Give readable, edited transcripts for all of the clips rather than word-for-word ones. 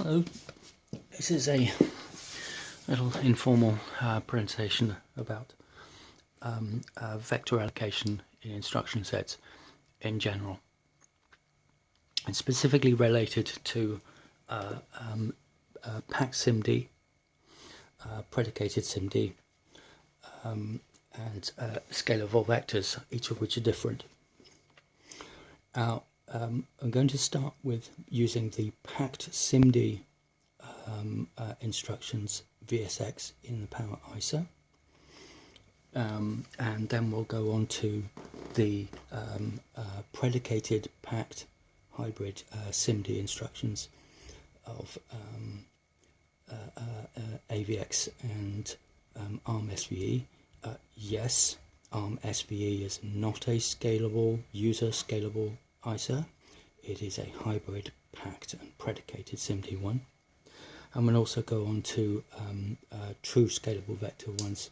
Hello, this is a little informal presentation about vector allocation in instruction sets in general, and specifically related to packed SIMD, predicated SIMD, and scalable vectors, each of which are different. Now, I'm going to start with using the packed SIMD instructions VSX in the Power ISA, and then we'll go on to the predicated packed hybrid SIMD instructions of AVX and ARM SVE. Yes, ARM SVE is not a scalable, user-scalable ISA. It is a hybrid, packed and predicated SIMD one. And we'll also go on to true scalable vector ones,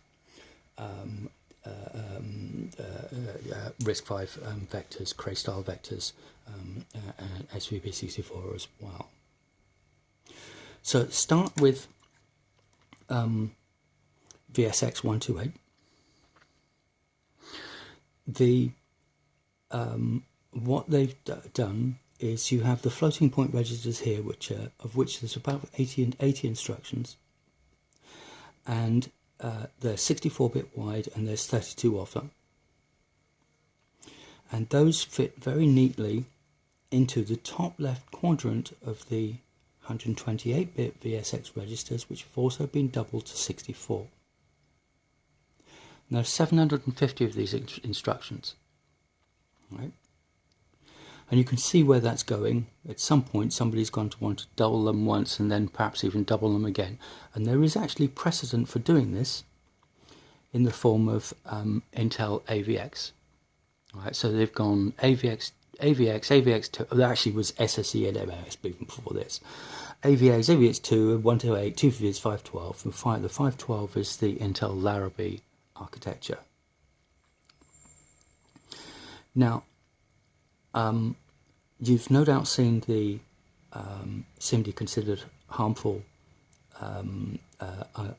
RISC-V vectors, Cray-style vectors, and SVB64 as well. So start with VSX 128. What they've done is you have the floating point registers here, of which there's about 80 instructions, and they're 64-bit wide, and there's 32 of them, and those fit very neatly into the top left quadrant of the 128-bit VSX registers, which have also been doubled to 64. Now, 750 of these instructions, right? And you can see where that's going. At some point, somebody's going to want to double them once and then perhaps even double them again. And there is actually precedent for doing this in the form of Intel AVX. Right, so they've gone AVX, AVX2, oh, that actually was SSE and MAS even before this. AVX2, 128, 2 is 512, and the 512 is the Intel Larrabee architecture. Now, you've no doubt seen the SIMD considered harmful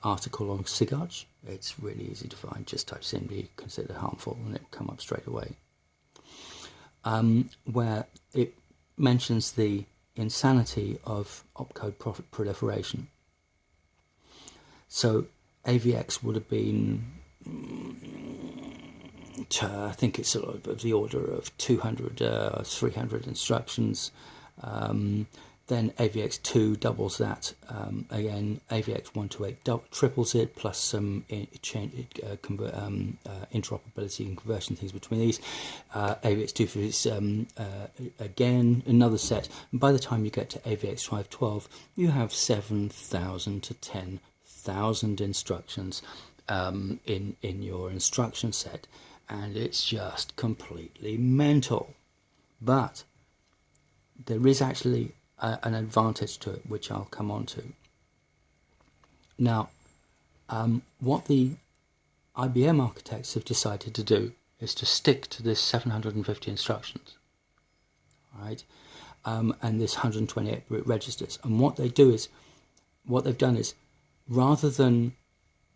article on SIGARCH. It's really easy to find. Just type SIMD considered harmful and it'll come up straight away. Where it mentions the insanity of opcode proliferation. So AVX would have been, I think it's sort of the order of 200, 300 instructions. Then AVX2 doubles that. Again, AVX 128 triples it, plus some interoperability and conversion things between these. AVX2 is again another set. And by the time you get to AVX 512, you have 7,000 to 10,000 instructions in your instruction set. And it's just completely mental. But there is actually an advantage to it, which I'll come on to. Now, what the IBM architects have decided to do is to stick to this 750 instructions, right? And this 128 registers. And what they've done is, rather than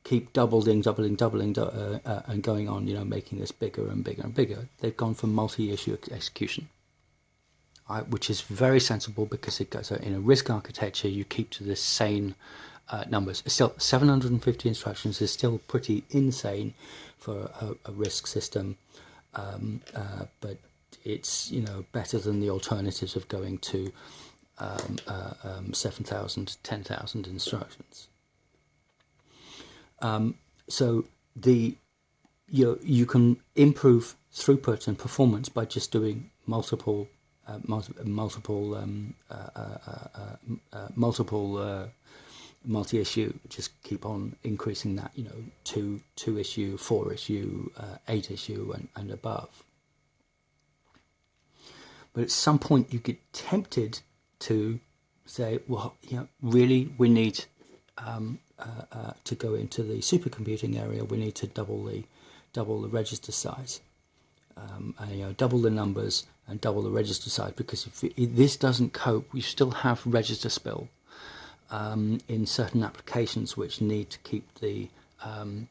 keep doubling, and going on, making this bigger and bigger and bigger, they've gone for multi-issue execution, right, which is very sensible because it goes in a RISC architecture. You keep to the same numbers. Still, 750 instructions is still pretty insane for a RISC system, but it's better than the alternatives of going to 7,000 to 10,000 instructions. So you can improve throughput and performance by just doing multiple multi-issue. Just keep on increasing that, 2 issue, 4 issue, 8 issue, and above. But at some point you get tempted to say, well, really we need to go into the supercomputing area. We need to double the register size, and double the numbers and double the register size, because if this doesn't cope, we still have register spill. in certain applications which need to keep the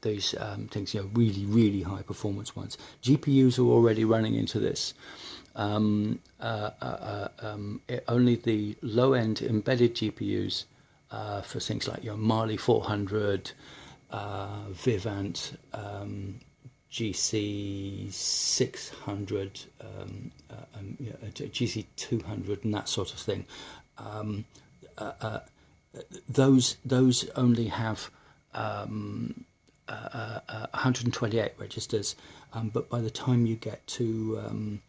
those things, really, really high performance ones. GPUs are already running into this. Only the low-end embedded GPUs for things like Mali 400, Vivant, GC 600, GC 200, and that sort of thing. Those only have 128 registers, but by the time you get to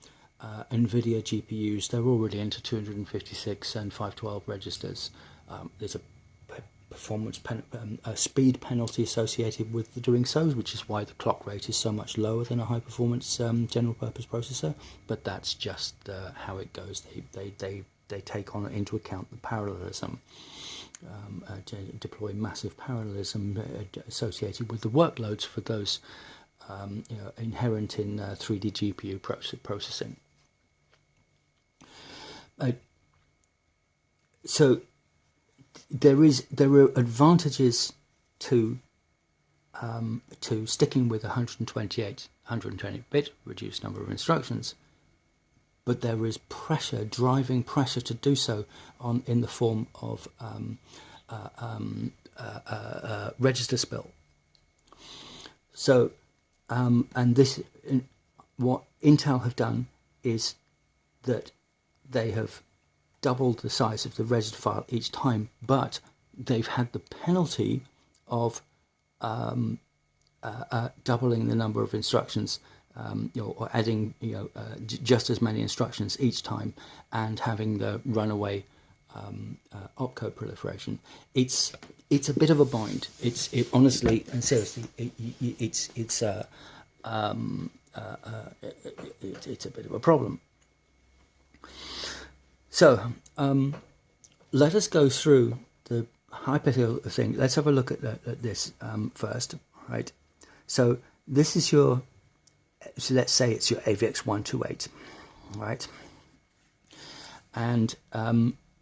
NVIDIA GPUs, they're already into 256 and 512 registers. There's a performance speed penalty associated with doing so, which is why the clock rate is so much lower than a high performance general purpose processor. But that's just how it goes. They take on into account the parallelism, deploy massive parallelism associated with the workloads for those inherent in 3D GPU processing. So there are advantages to sticking with 128-bit reduced number of instructions, but there is driving pressure to do so in the form of register spill. So, and this, what Intel have done is that they have doubled the size of the register file each time, but they've had the penalty of doubling the number of instructions, or adding just as many instructions each time, and having the runaway opcode proliferation. It's a bit of a bind. Honestly and seriously, it's a bit of a problem. So let us go through the hypothetical thing. Let's have a look at this first, right? So this is your, so let's say it's your AVX128, right? And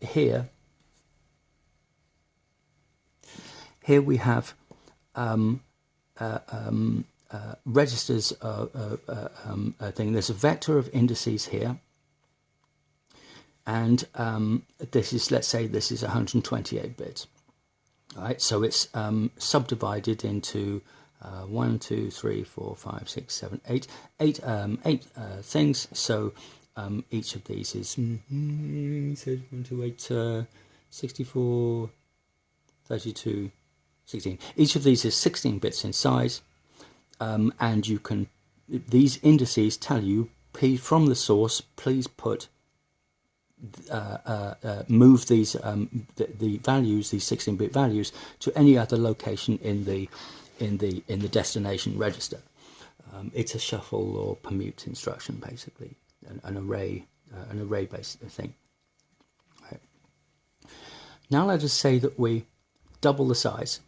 here we have registers thing. There's a vector of indices here. And this is, let's say this is 128 bits. All right, so it's subdivided into 1, 2, 3, 4, 5, 6, 7, 8 things. So each of these is 1, 2, 8, 64, 32, 16. Each of these is 16 bits in size, and you can, these indices tell you, from the source, please put move these the values, these 16-bit values, to any other location in the destination register. It's a shuffle or permute instruction, basically, an array based thing. Right. Now let us say that we double the size.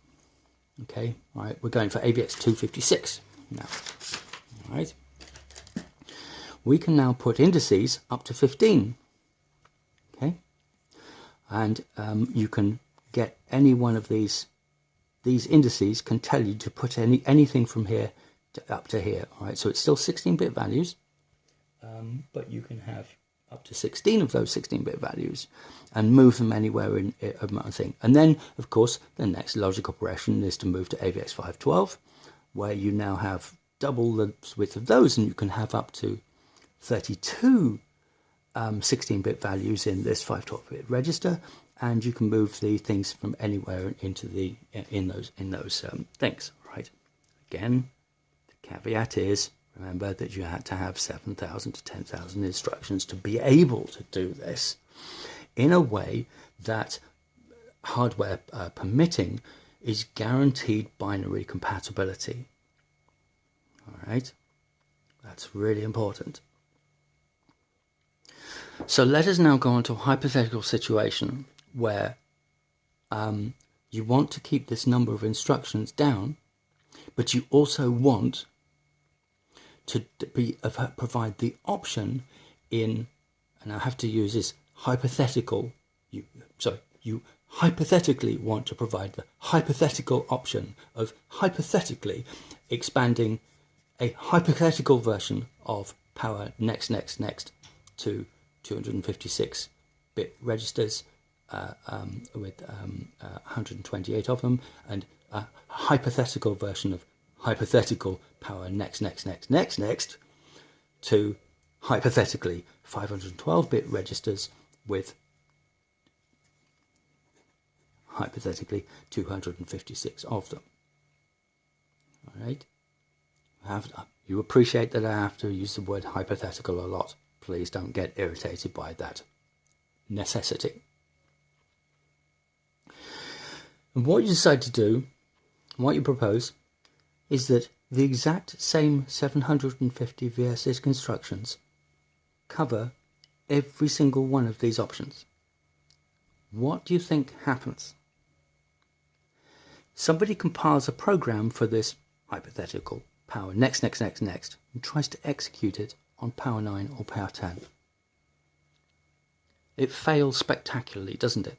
Okay, all right, we're going for AVX256 now. All right, we can now put indices up to 15. Okay, and you can get any one of these indices can tell you to put anything from here up to here. All right, so it's still 16-bit values, but you can have up to 16 of those 16-bit values and move them anywhere in a thing. And then, of course, the next logic operation is to move to AVX512, where you now have double the width of those, and you can have up to 32 16-bit values in this 512-bit register, and you can move the things from anywhere into the in those things. Right? Again, the caveat is, remember that you had to have 7,000 to 10,000 instructions to be able to do this in a way that hardware permitting is guaranteed binary compatibility. All right, that's really important. So let us now go on to a hypothetical situation where you want to keep this number of instructions down, but you also want to provide the option in, and I have to use this hypothetical, you hypothetically want to provide the hypothetical option of hypothetically expanding a hypothetical version of power next to 256-bit registers with 128 of them, and a hypothetical version of hypothetical power next to hypothetically 512-bit registers with hypothetically 256 of them. All right. You appreciate that I have to use the word hypothetical a lot. Please don't get irritated by that necessity. And what you decide to do, what you propose, is that the exact same 750 VSDISC instructions cover every single one of these options. What do you think happens? Somebody compiles a program for this hypothetical power next and tries to execute it on power 9 or power 10. It fails spectacularly, doesn't it?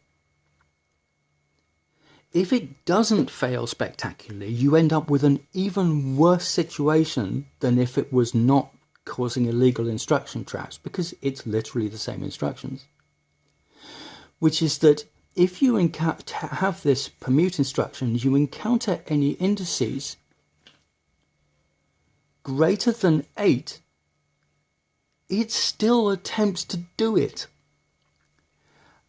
If it doesn't fail spectacularly, you end up with an even worse situation than if it was not causing illegal instruction traps, because it's literally the same instructions. Which is that if you have this permute instruction, you encounter any indices greater than 8, it still attempts to do it.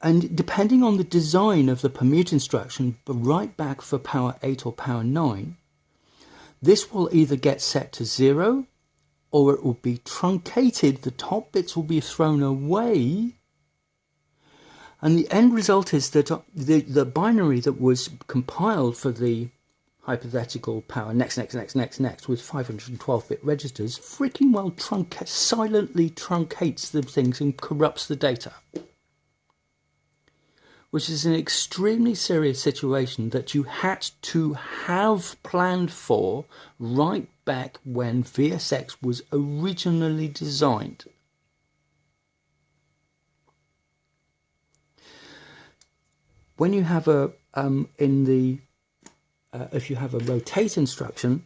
And depending on the design of the permute instruction, right back for power 8 or power 9, this will either get set to 0, or it will be truncated, the top bits will be thrown away, and the end result is that the binary that was compiled for the hypothetical power next with 512-bit registers freaking well silently truncates the things and corrupts the data. Which is an extremely serious situation that you had to have planned for right back when VSX was originally designed. When you have a if you have a rotate instruction,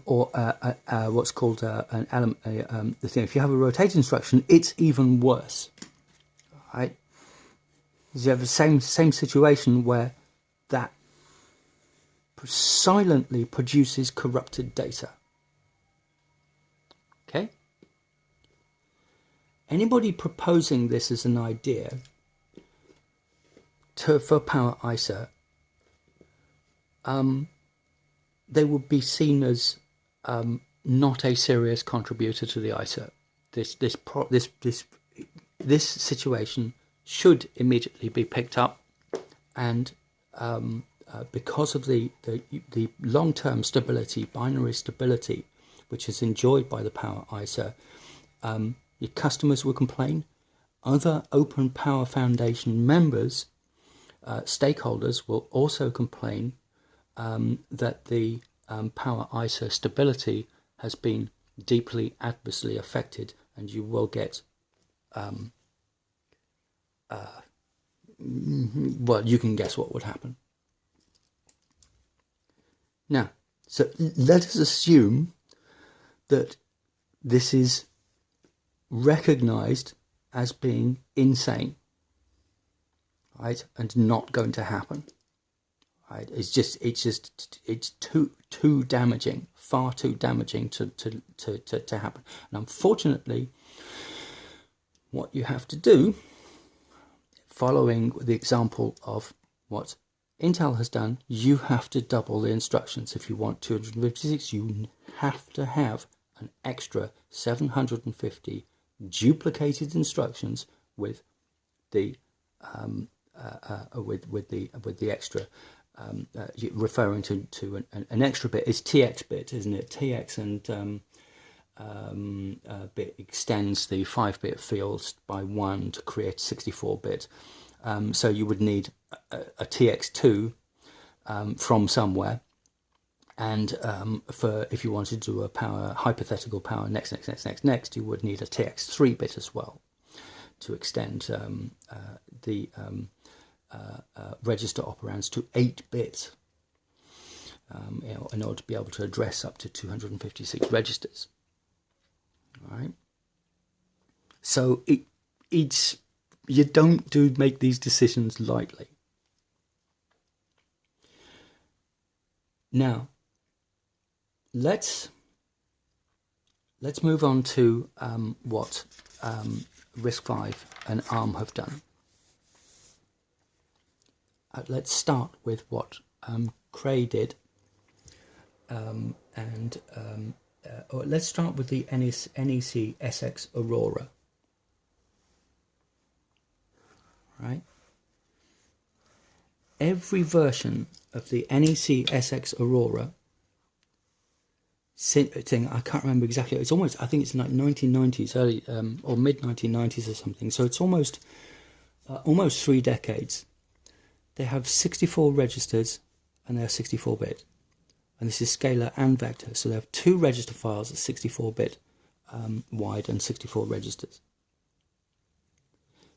or what's called an element, the thing. If you have a rotate instruction, it's even worse, right? You have the same situation where that silently produces corrupted data. Okay. Anybody proposing this as an idea for Power ISA, they would be seen as not a serious contributor to the ISA. This situation should immediately be picked up, and because of the long-term stability, binary stability, which is enjoyed by the Power ISA, your customers will complain. Other Open Power Foundation members, stakeholders, will also complain that the Power ISA stability has been deeply adversely affected, and you will get well, you can guess what would happen. Now, so let us assume that this is recognized as being insane, right, and not going to happen. Right? It's too damaging, far too damaging to happen. And unfortunately, what you have to do, following the example of what Intel has done, you have to double the instructions. If you want 256, you have to have an extra 750 duplicated instructions with the with the extra. Referring to an extra bit is TX bit, isn't it? TX and bit extends the 5-bit fields by 1 to create 64-bit. So you would need a TX2 from somewhere, And for if you wanted to do a hypothetical power next, you would need a TX3 bit as well to extend the register operands to 8 bits in order to be able to address up to 256 registers. All right. So it's you don't make these decisions lightly. Now, let's move on to what RISC-V and ARM have done. Let's start with what Cray did, or let's start with the NEC SX Aurora. Right. Every version of the NEC SX Aurora thing, I can't remember exactly. It's almost, I think it's like 1990s, early or mid 1990s or something. So it's almost 3 decades. They have 64 registers and they are 64-bit, and this is scalar and vector. So they have 2 register files at 64-bit wide and 64 registers.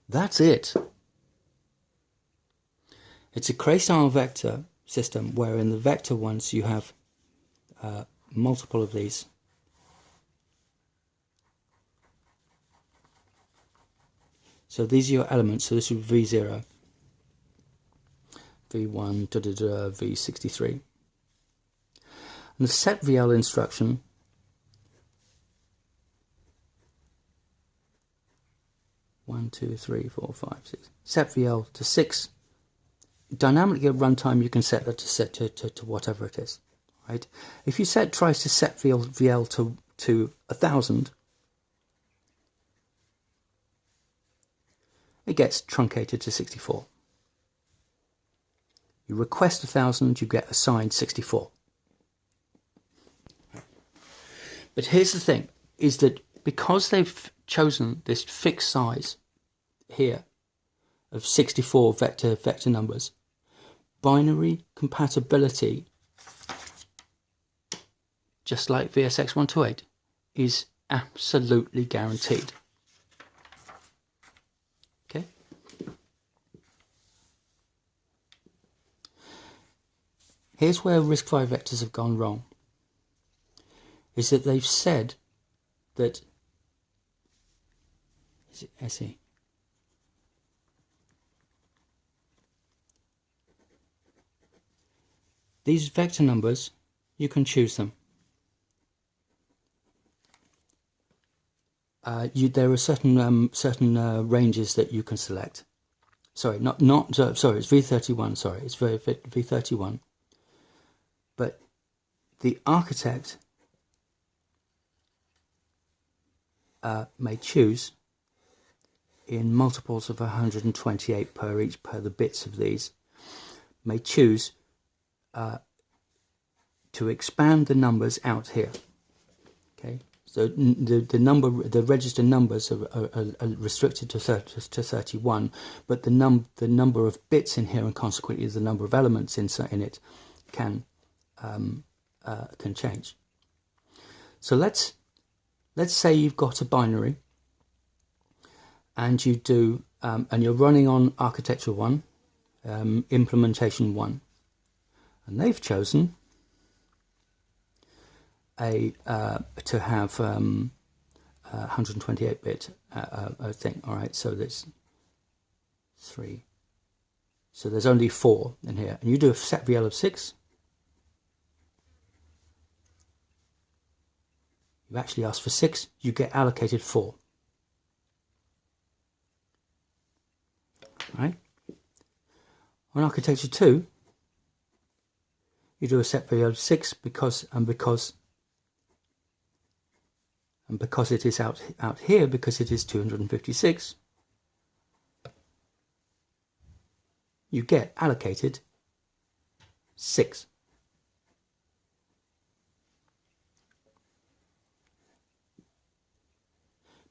That's it. It's a Cray-style vector system where in the vector ones you have multiple of these. So these are your elements. So this would be V0, V1, V63. And the setVL instruction setVL to 6. Dynamically at runtime, you can set that to whatever it is, right? If you tries to set VL to 1000, it gets truncated to 64. You request 1000, you get assigned 64. But here's the thing, is that because they've chosen this fixed size here of 64 vector numbers, binary compatibility, just like VSX128, is absolutely guaranteed. Okay? Here's where RISC-V vectors have gone wrong, is that they've said that, is it SE? These vector numbers, you can choose them. There are certain ranges that you can select. Sorry, sorry, it's V31. Sorry, it's V31. But the architect may choose in multiples of 128 per the bits of these. May choose to expand the numbers out here. Okay, so the register numbers are restricted to 31, but the number of bits in here, and consequently the number of elements in it, can change. So let's say you've got a binary, and you do and you're running on architecture 1, implementation 1. And they've chosen to have 128-bit thing. All right, so there's 3. So there's only 4 in here, and you do a set VL of 6. You actually ask for 6. You get allocated 4. All right. On architecture 2. You do a set VL of 6 because it is out here, because it is 256, you get allocated 6.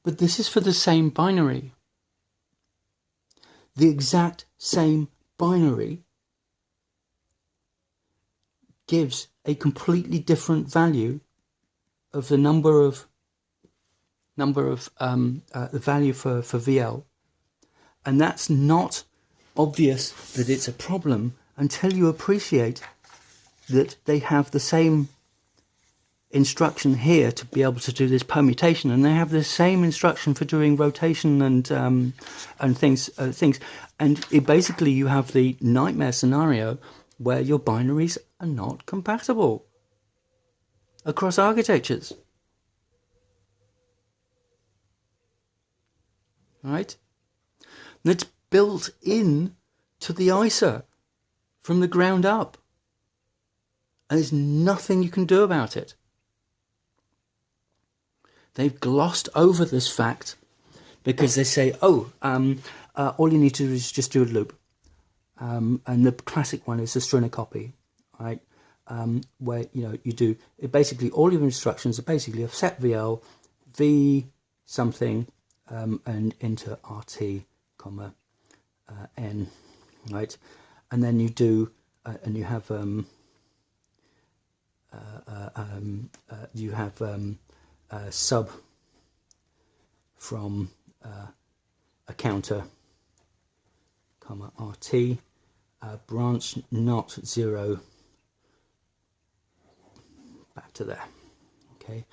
But this is for the same binary. The exact same binary gives a completely different value of the number of the value for VL, and that's not obvious that it's a problem until you appreciate that they have the same instruction here to be able to do this permutation, and they have the same instruction for doing rotation and things, and basically you have the nightmare scenario where your binaries are not compatible across architectures. Right? And it's built in to the ISA from the ground up, and there's nothing you can do about it. They've glossed over this fact because they say, all you need to do is just do a loop. And the classic one is a Stringer copy, right? Where you do it. Basically, all your instructions are basically a set VL, V something, and into RT, comma N, right? And then you do, and you have sub from a counter, comma RT, branch not 0, back to there. Okay,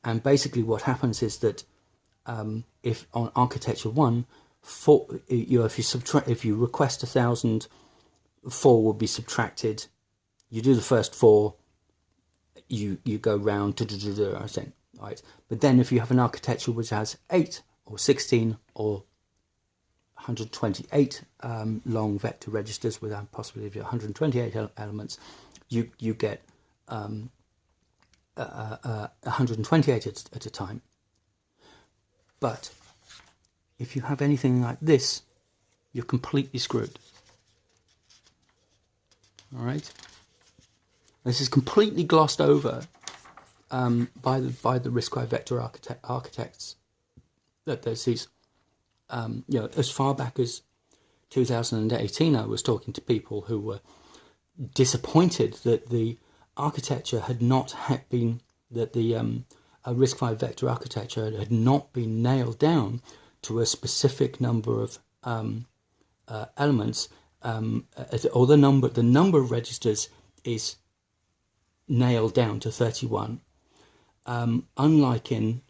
and basically what happens is that if on architecture 1, if you request 1,000, 4 will be subtracted. You do the first 4, you go round to I think, right? But then if you have an architecture which has 8 or 16 or 128 long vector registers with a possibility of 128 elements, you get 128 at a time. But if you have anything like this, you're completely screwed. All right. This is completely glossed over by the RISC-V vector architects. That there's these, as far back as 2018, I was talking to people who were disappointed that the architecture had not been, that the RISC-V vector architecture had not been nailed down to a specific number of elements, or the number of registers is nailed down to 31. Unlike in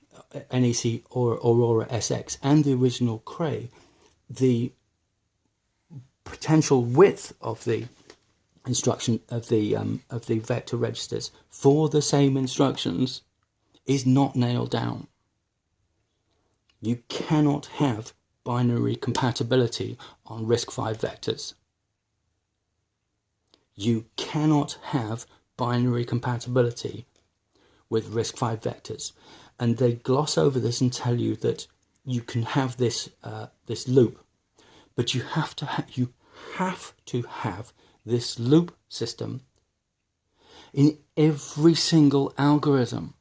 NEC or Aurora SX and the original Cray, the potential width of the instruction of the vector registers for the same instructions is not nailed down. You cannot have binary compatibility on RISC-V vectors. You cannot have binary compatibility with RISC-V vectors, and they gloss over this and tell you that you can have this this loop, but you have to have this loop system in every single algorithm.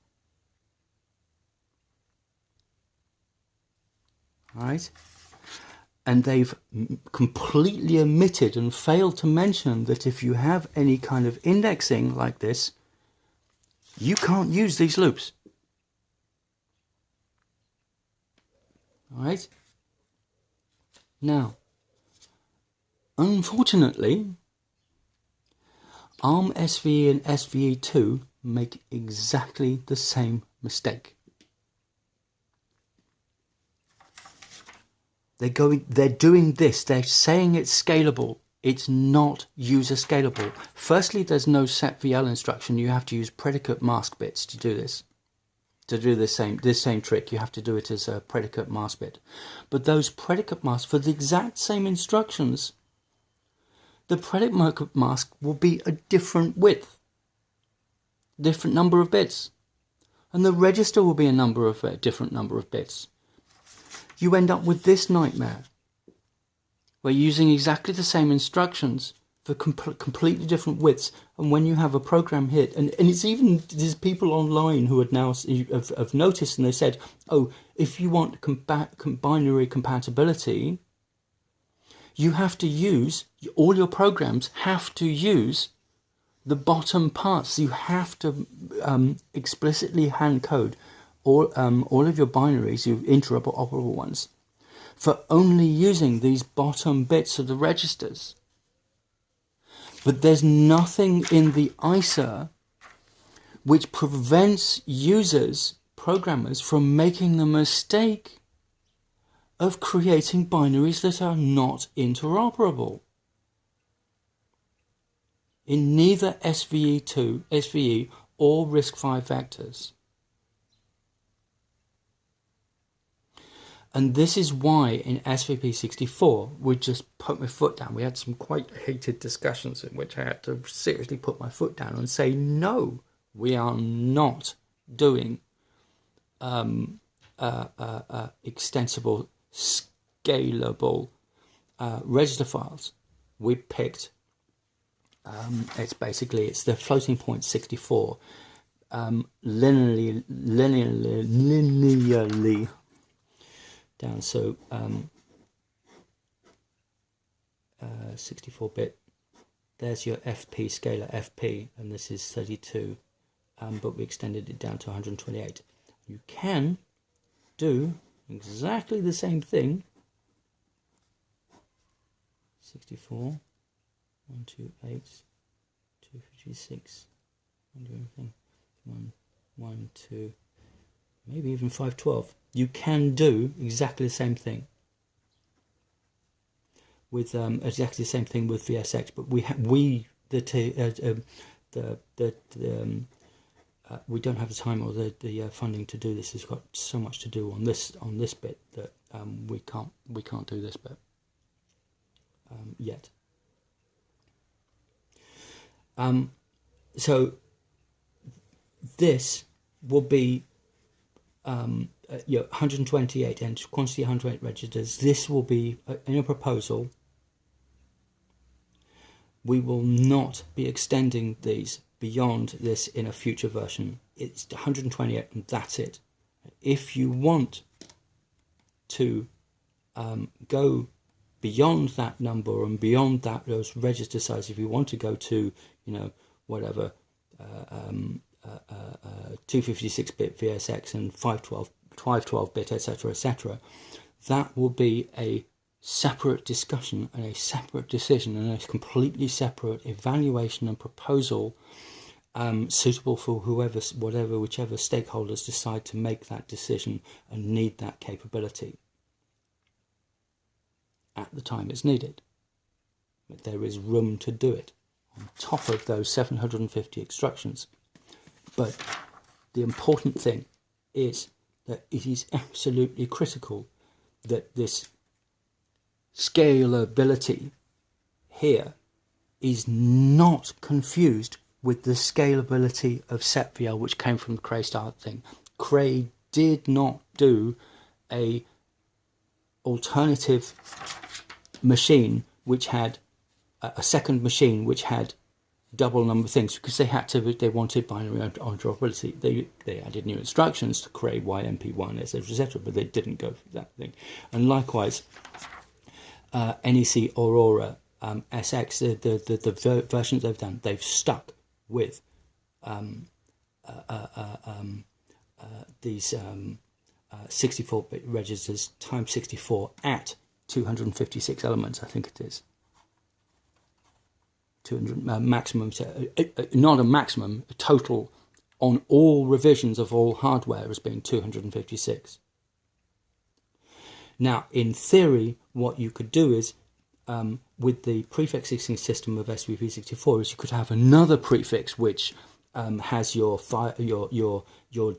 Right? And they've completely omitted and failed to mention that if you have any kind of indexing like this, you can't use these loops. All right? Now, unfortunately, ARM SVE and SVE2 make exactly the same mistake. They're doing this, they're saying it's scalable. It's not user scalable. Firstly, there's no set VL instruction. You have to use predicate mask bits to do this. To do this same trick, you have to do it as a predicate mask bit. But those predicate masks, for the exact same instructions, the predicate mask will be a different width, different number of bits. And the register will be a different number of bits. You end up with this nightmare, where you're using exactly the same instructions for completely different widths, and when you have a program hit, and it's even, there's people online who have now have noticed, and they said, oh, if you want binary compatibility, you have to use, all your programs have to use the bottom parts. You have to explicitly hand code all of your binaries, your interoperable ones, for only using these bottom bits of the registers. But there's nothing in the ISA which prevents users, programmers, from making the mistake of creating binaries that are not interoperable. In neither SVE or RISC-V vectors. And this is why in SVP64 we just put my foot down. We had some quite heated discussions in which I had to seriously put my foot down and say, no, we are not doing extensible, scalable register files. We picked, it's the floating point 64, linearly down. So 64-bit. There's your FP scalar FP, and this is 32, but we extended it down to 128. You can do exactly the same thing. 64, 128, 256, 1, 2, maybe even 512. You can do exactly the same thing with exactly the same thing with VSX, but we don't have the time or the funding to do this. It's got so much to do on this bit that we can't do this bit yet. So this will be 128 and quantity 108 registers. This will be in a proposal. We will not be extending these beyond this in a future version. It's 128 and that's it. If you want to go beyond that number and beyond those register size, if you want to go to, whatever, 256-bit VSX and 512-bit, etc., that will be a separate discussion and a separate decision and a completely separate evaluation and proposal, suitable for whichever stakeholders decide to make that decision and need that capability at the time it's needed. But there is room to do it on top of those 750 instructions. But the important thing is that it is absolutely critical that this scalability here is not confused with the scalability of SetVL, which came from the Cray start thing. Cray did not do a alternative machine which had a second machine which had double number things, because they wanted binary interoperability. They added new instructions to Cray YMP1, etc., but they didn't go for that thing. And likewise, NEC Aurora SX, the versions they've done, they've stuck with these 64-bit registers times 64 at 256 elements, I think it is. 200 maximum, not a maximum, a total on all revisions of all hardware as being 256. Now, in theory, what you could do is, with the prefixing system of SVP64, is you could have another prefix which has your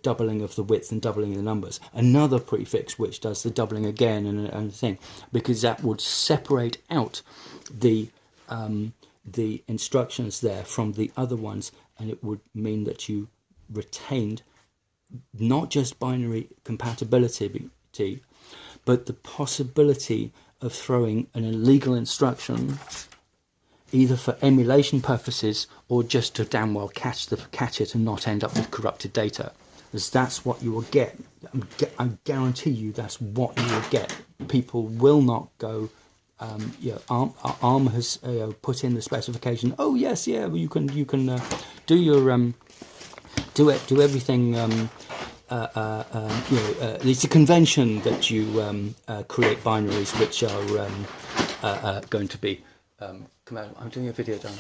doubling of the width and doubling the numbers, another prefix which does the doubling again and thing, because that would separate out the instructions there from the other ones, and it would mean that you retained not just binary compatibility, but the possibility of throwing an illegal instruction either for emulation purposes or just to damn well catch it and not end up with corrupted data. Because that's what you will get. I guarantee you that's what you will get. People will not go ARM has put in the specification. Oh yes, yeah, you can do your do everything. It's a convention that you create binaries which are going to be. Come out. I'm doing a video down.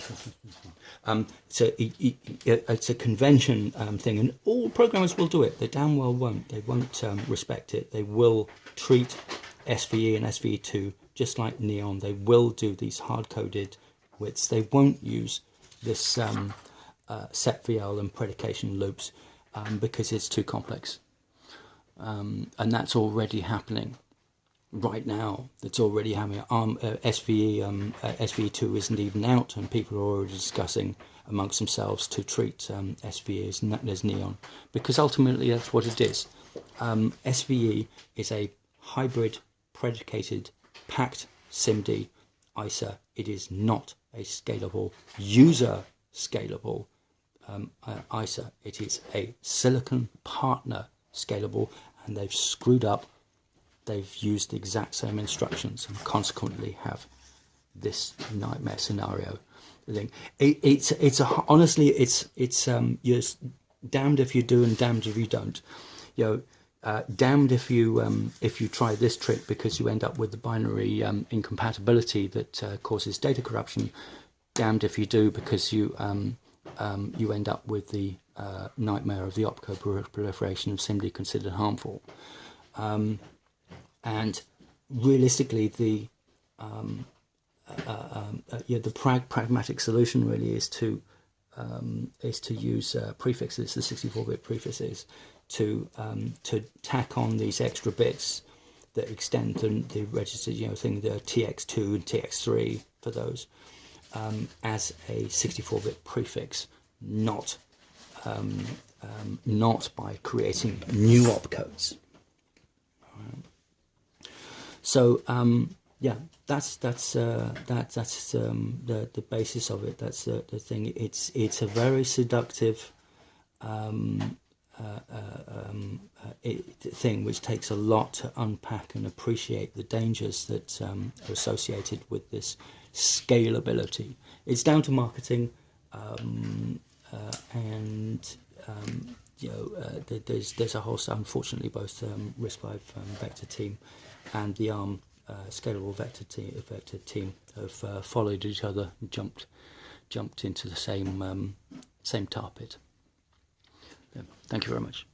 So it's a convention thing, and all programmers will do it. They damn well won't. They won't respect it. They will treat SVE and SVE2 just like Neon. They will do these hard-coded widths. They won't use this setVL and predication loops because it's too complex. And that's already happening. Right now, it's already happening. SVE, SVE2 isn't even out, and people are already discussing amongst themselves to treat SVE as Neon, because ultimately that's what it is. SVE is a hybrid predicated packed SIMD ISA. It is not a scalable, user scalable ISA. It is a silicon partner scalable, and they've screwed up. They've used the exact same instructions and consequently have this nightmare scenario thing. Honestly, you're damned if you do and damned if you don't. Damned if you try this trick, because you end up with the binary incompatibility that causes data corruption. Damned if you do, because you end up with the nightmare of the opcode proliferation of SIMD considered harmful. And realistically, the pragmatic solution really is to use prefixes, the 64-bit prefixes, to tack on these extra bits that extend the registered thing, the TX2 and TX3 for those, as a 64-bit prefix, not by creating new opcodes. So yeah, that's the basis of it. That's the thing. It's a very seductive thing, which takes a lot to unpack and appreciate the dangers that are associated with this scalability. It's down to marketing, there's a whole, unfortunately, both RISC-V vector team and the ARM scalable vector team have followed each other and jumped into the same tar pit. Yeah, thank you very much.